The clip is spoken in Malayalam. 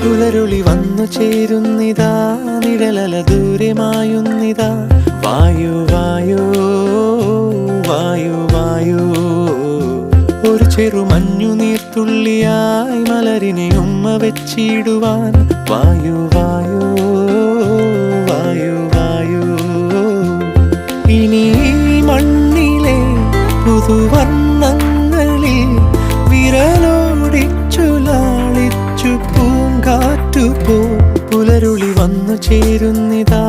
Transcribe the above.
പുലരുളി വന്നു ചേരുന്നിതാ, നിഴലല ദൂരെ മായുന്നിതാ. വായു വായു വായു വായു, ഒരു ചെറു മഞ്ഞു നീർത്തുള്ളിയായി മലരിനെ ഉമ്മ വെച്ചിടുവാൻ. വായു വായു വായു വായു, ഇനി മണ്ണിലെ പുതുവർണ്ണങ്ങളിൽ വിരലോടിച്ചു ലാളിച്ചു പൂങ്കാറ്റുപോ. പുലരുളി വന്നു ചേരുന്നിതാ,